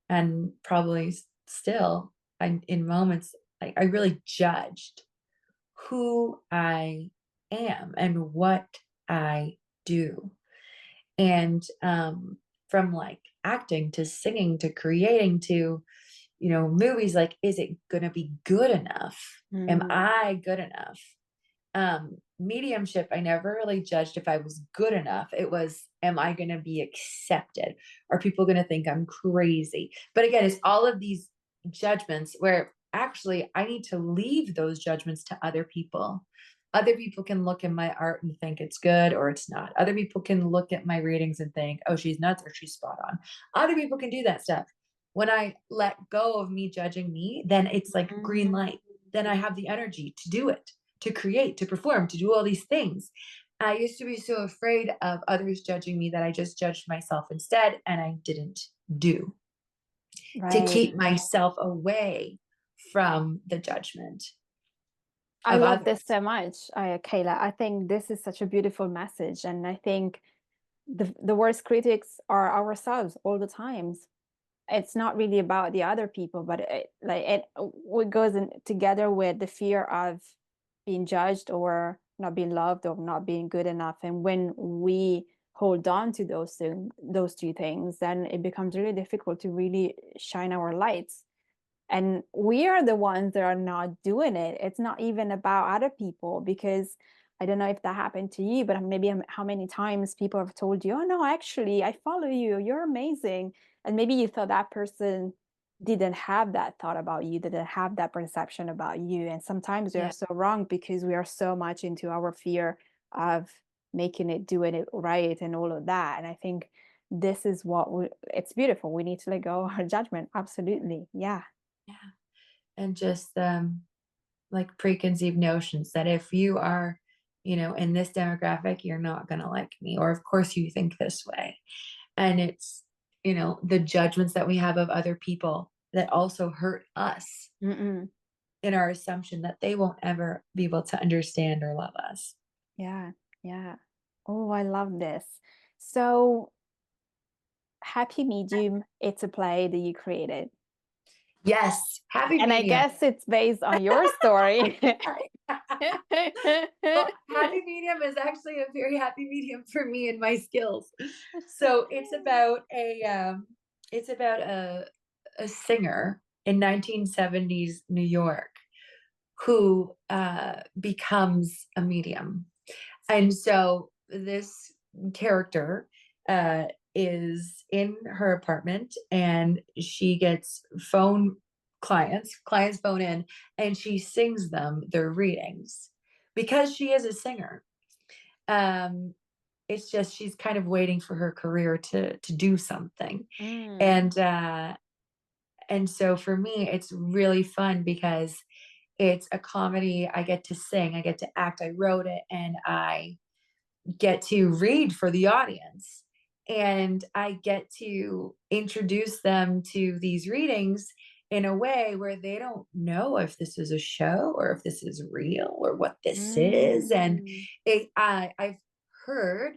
and probably still, in moments, I really judged who I am and what I do. And from like acting to singing to creating to, movies, like, is it going to be good enough? Am Mm. I good enough? Mediumship, I never really judged if I was good enough. It was, am I going to be accepted? Are people going to think I'm crazy? But again, it's all of these judgments where actually, I need to leave those judgments to other people. Other people can look at my art and think it's good or it's not. Other people can look at my readings and think, oh, she's nuts or she's spot on. Other people can do that stuff. When I let go of me judging me, then it's like green Mm. light. Then I have the energy to do it, to create, to perform, to do all these things. I used to be so afraid of others judging me that I just judged myself instead, and I didn't do to Right. keep myself away from the judgment I of love others. this so much, Kayla. I think this is such a beautiful message. And I think the worst critics are ourselves all the times. It's not really about the other people, but it goes in together with the fear of being judged or not being loved or not being good enough. And when we hold on to those two things, then it becomes really difficult to really shine our lights. And we are the ones that are not doing it. It's not even about other people, because I don't know if that happened to you, but maybe how many times people have told you, oh no, actually I follow you, you're amazing. And maybe you thought that person didn't have that thought about you, didn't have that perception about you. And sometimes we are Yeah, so wrong because we are so much into our fear of making it, doing it right, and all of that. And I think this is it's beautiful. We need to let go of our judgment. Absolutely. Yeah. yeah. And just like preconceived notions that if you are, in this demographic, you're not going to like me, or of course you think this way. And it's, the judgments that we have of other people that also hurt us Mm-mm. in our assumption that they won't ever be able to understand or love us. Yeah, yeah. Oh, I love this. So, Happy Medium, it's a play that you created. Yes, happy And I medium. guess it's based on your story. Well, happy medium is actually a very happy medium for me and my skills. So it's about a singer in 1970s New York who becomes a medium. And so this character is in her apartment, and she gets clients phone in, and she sings them their readings because she is a singer. Um, it's just she's kind of waiting for her career to do something. Mm. And so for me, it's really fun because it's a comedy. I get to sing, I get to act, I wrote it, and I get to read for the audience. And I get to introduce them to these readings in a way where they don't know if this is a show or if this is real or what this is. And Mm. I've heard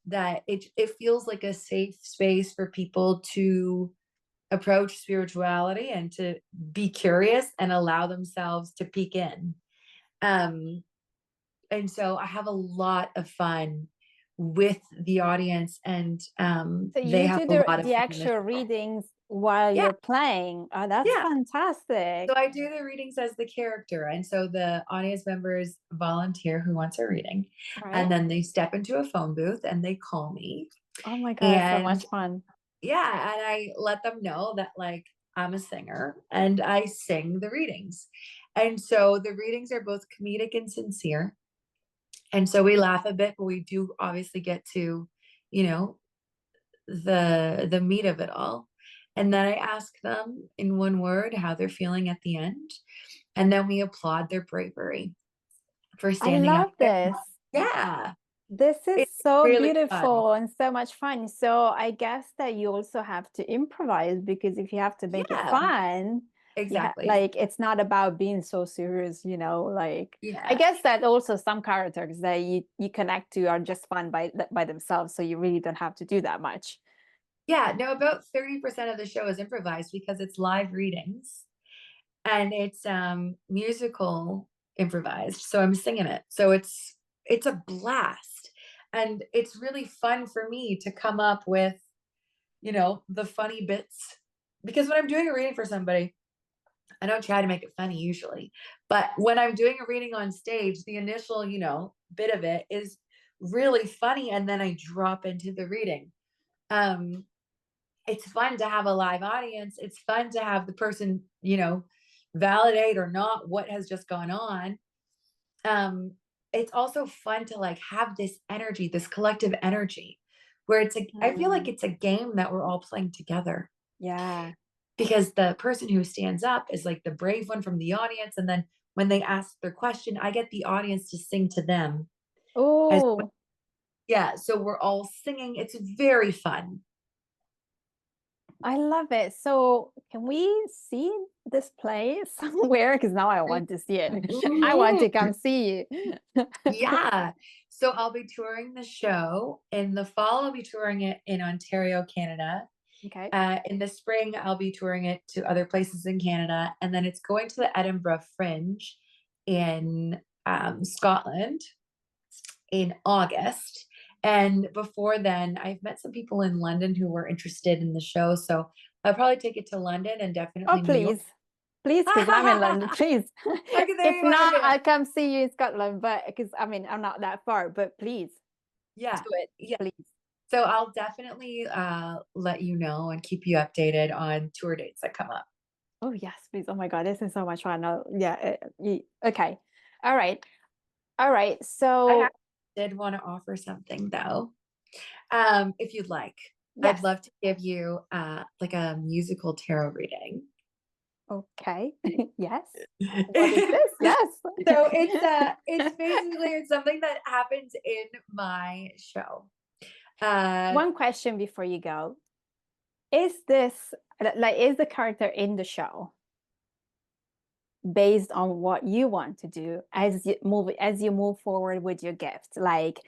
that it feels like a safe space for people to approach spirituality and to be curious and allow themselves to peek in. Um, and so I have a lot of fun with the audience, and So they you have do a lot of the fun in the actual show. readings while Yeah, you're playing. Oh, that's yeah. fantastic. So I do the readings as the character, and so the audience members volunteer who wants a reading, Right? and then they step into a phone booth and they call me, Oh my God, it's so and much fun. yeah, and I let them know that like I'm a singer and I sing the readings. And so the readings are both comedic and sincere. And so we laugh a bit, but we do obviously get to, you know, the meat of it all. And then I ask them in one word how they're feeling at the end. And then we applaud their bravery for I standing up love there. this. Yeah. This is It's so really fun. beautiful and so much fun. So I guess that you also have to improvise, because if you have to make it Yeah, fun, exactly. like it's not about being so serious, like I Yeah. guess that also some characters that you connect to are just fun by themselves, so you really don't have to do that much. Yeah. No, about 30% of the show is improvised because it's live readings and it's musical improvised. So I'm singing it. So it's a blast. And it's really fun for me to come up with, the funny bits. Because when I'm doing a reading for somebody, I don't try to make it funny usually. But when I'm doing a reading on stage, the initial, bit of it is really funny. And then I drop into the reading. Um, it's fun to have a live audience. It's fun to have the person, validate or not what has just gone on. It's also fun to like have this energy, this collective energy, where it's like, I feel like Mm, it's a game that we're all playing together, yeah. because the person who stands up is like the brave one from the audience. And then when they ask their question, I get the audience to sing to them as, Oh, yeah. So we're all singing. It's very fun. I love it. So can we see this play somewhere? Because now I want to see it. I want to come see you. Yeah. So I'll be touring the show in the fall. I'll be touring it in Ontario, Canada. Okay. In the spring, I'll be touring it to other places in Canada. And then it's going to the Edinburgh Fringe in Scotland in August. And before then, I've met some people in London who were interested in the show. So I'll probably take it to London and Oh, definitely New York. please. Please, because I'm in London. Please. Okay, there If you are. not, Yeah. I'll come see you in Scotland. But because I mean, I'm not that far, but please Yeah. do it. Yeah. Please. So I'll definitely let you know and keep you updated on tour dates that come up. Oh, yes, please. Oh my God, this is so much fun. Oh, yeah. Okay. All right. All right. I So, did want to offer something though. If you'd like, I'd yes. love to give you like a musical tarot reading. Okay. Yes. What is So this? Yes. it's basically it's something that happens in my show. One question before you go. Is this like is the character in the show based on what you want to do as you move forward with your gift, like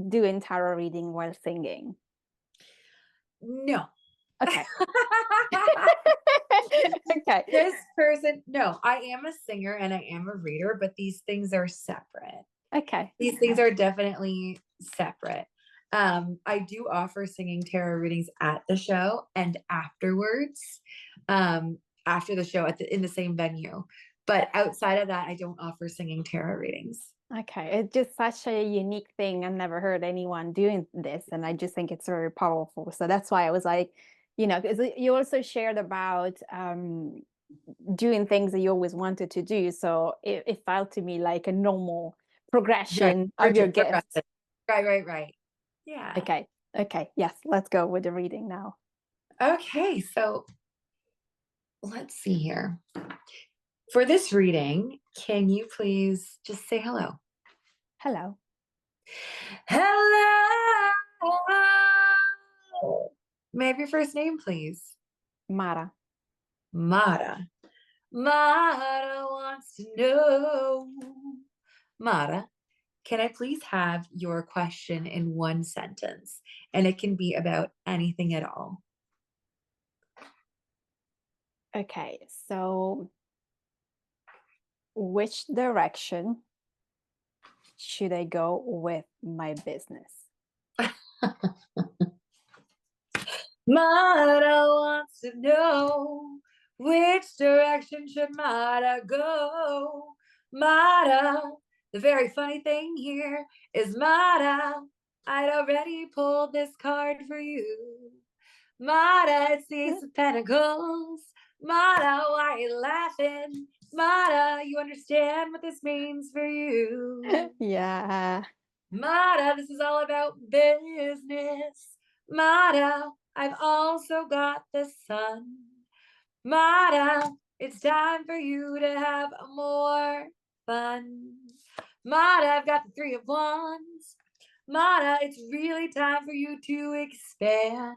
doing tarot reading while singing? No. Okay. Okay. This person, no, I am a singer and I am a reader, but these things are separate. Okay. These things are definitely separate. I do offer singing tarot readings at the show and afterwards, after the show in the same venue. But outside of that, I don't offer singing tarot readings. Okay, it's just such a unique thing. I've never heard anyone doing this, and I just think it's very powerful. So that's why I was like, because you also shared about doing things that you always wanted to do. So it felt to me like a normal Right. progression of your gift. Right. Yeah. Okay, okay, yes, let's go with the reading now. Okay, so let's see here. For this reading, can you please just say hello? Hello, Hello. May I have your first name, please? Mara. Mara. Mara wants to know. Mara, can I please have your question in one sentence? And it can be about anything at all. Okay, so which direction should I go with my business? Mara wants to know, which direction should Mara go? Mara, the very funny thing here is Mara, I'd already pulled this card for you. Mara, it's the Ace of Pentacles. Mara, why are you laughing? Mara, you understand what this means for you. Yeah. Mara, this is all about business. Mara, I've also got the sun. Mara, it's time for you to have more fun. Mara, I've got the Three of Wands. Mara, it's really time for you to expand.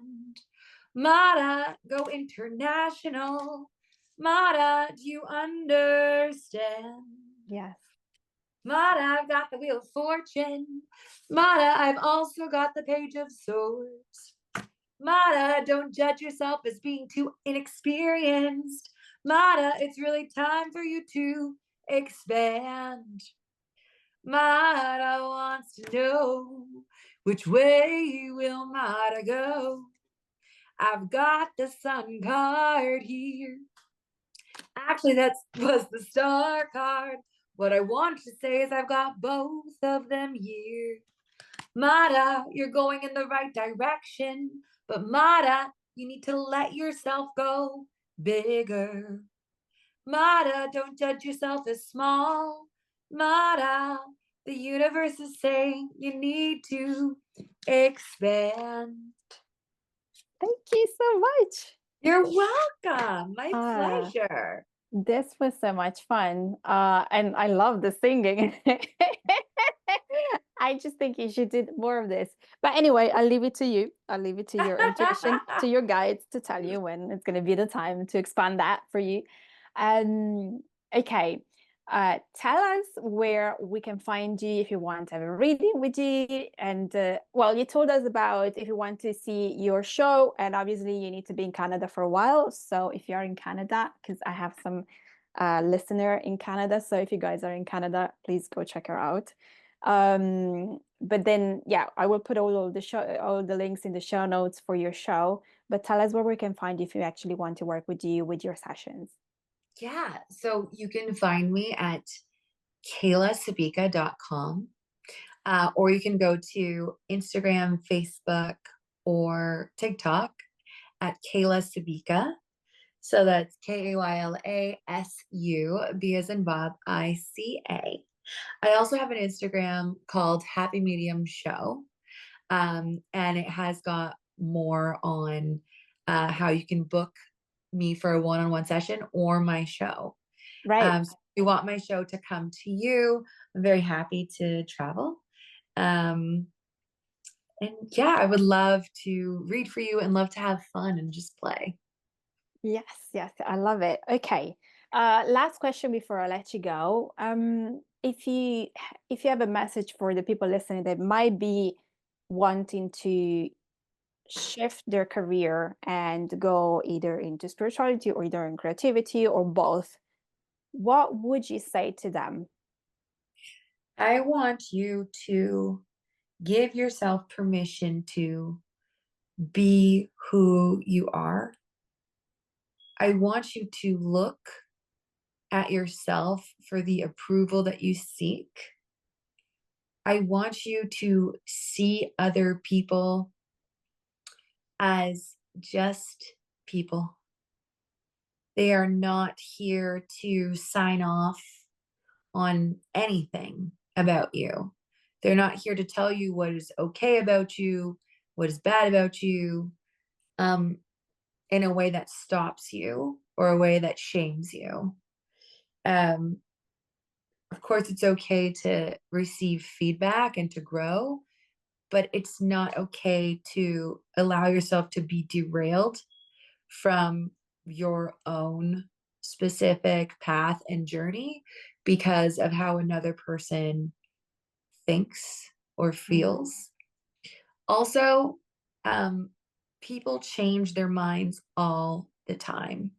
Mara, go international. Mara, do you understand? Yes. Mara, I've got the Wheel of Fortune. Mara, I've also got the Page of Swords. Mara, don't judge yourself as being too inexperienced. Mara, it's really time for you to expand. Mara wants to know, which way will Mara go? I've got the Sun card here. Actually, that was the Star card. What I want to say is I've got both of them here. Mara, you're going in the right direction. But Mara, you need to let yourself go bigger. Mata, don't judge yourself as small. Mata, the universe is saying you need to expand. Thank you so much. You're welcome. My Uh, pleasure. this was so much fun. And I love the singing. I just think you should do more of this. But anyway, I'll leave it to you. I'll leave it to your intuition, to your guides to tell you when it's going to be the time to expand that for you. Um, okay. Tell us where we can find you if you want to have a reading with you. And well, you told us about if you want to see your show, and obviously you need to be in Canada for a while. So if you're in Canada, because I have some listener in Canada, so if you guys are in Canada, please go check her out. But then, yeah, I will put all the links in the show notes for your show. But tell us where we can find you if you actually want to work with you with your sessions. Yeah. So you can find me at kaylasubica.com, or you can go to Instagram, Facebook, or TikTok at Kayla Subica. So that's Kayla B as in Bob, ICA. I also have an Instagram called Happy Medium Show. And it has got more on how you can book me for a one-on-one session or my show. Right. So if you want my show to come to you, I'm very happy to travel. Um, and yeah, I would love to read for you and love to have fun and just play. Yes, yes, I love it. Okay. Last question before I let you go. If you have a message for the people listening that might be wanting to shift their career and go either into spirituality or either in creativity or both, what would you say to them? I want you to give yourself permission to be who you are. I want you to look at yourself for the approval that you seek. I want you to see other people as just people. They are not here to sign off on anything about you. They're not here to tell you what is okay about you, what is bad about you, um, in a way that stops you or a way that shames you. Um, of course, it's okay to receive feedback and to grow, but it's not okay to allow yourself to be derailed from your own specific path and journey because of how another person thinks or Mhm. feels. Also, um, people change their minds all the time.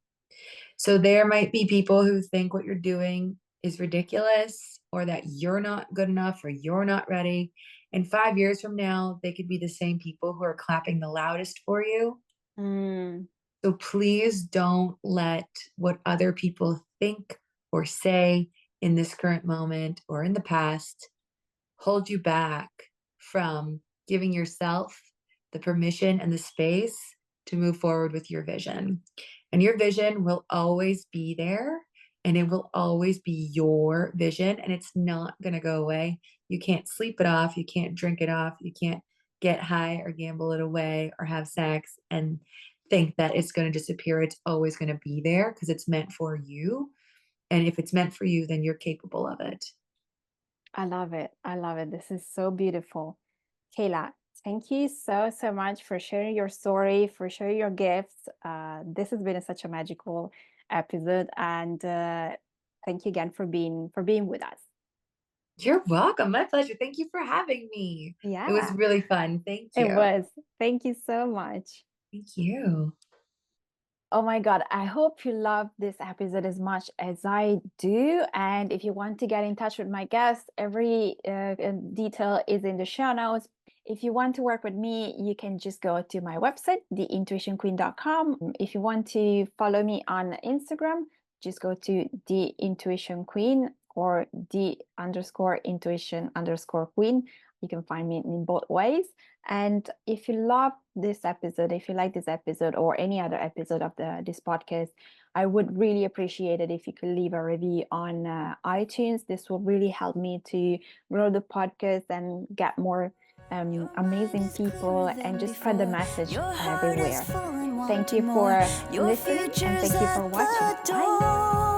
So there might be people who think what you're doing is ridiculous or that you're not good enough or you're not ready. And 5 years from now, they could be the same people who are clapping the loudest for you. Mm, So please don't let what other people think or say in this current moment or in the past hold you back from giving yourself the permission and the space to move forward with your vision. And your vision will always be there and it will always be your vision and it's not going to go away. You can't sleep it off. You can't drink it off. You can't get high or gamble it away or have sex and think that it's going to disappear. It's always going to be there because it's meant for you. And if it's meant for you, then you're capable of it. I love it. I love it. This is so beautiful. Kayla, thank you so, so much for sharing your story, for sharing your gifts. This has been such a magical episode, and thank you again for being with us. You're welcome. My pleasure. Thank you for having me. It was Yeah, really fun. Thank it you. was. Thank you so much. Thank you. Oh my God, I hope you love this episode as much as I do. And if you want to get in touch with my guest, every detail is in the show notes. If you want to work with me, you can just go to my website, theintuitionqueen.com. If you want to follow me on Instagram, just go to the intuition queen or the underscore intuition underscore queen. You can find me in both ways. And if you love this episode, if you like this episode or any other episode of this podcast, I would really appreciate it if you could leave a review on iTunes. This will really help me to grow the podcast and get more amazing people and just spread the message everywhere. Thank you for listening and thank you for watching. Bye.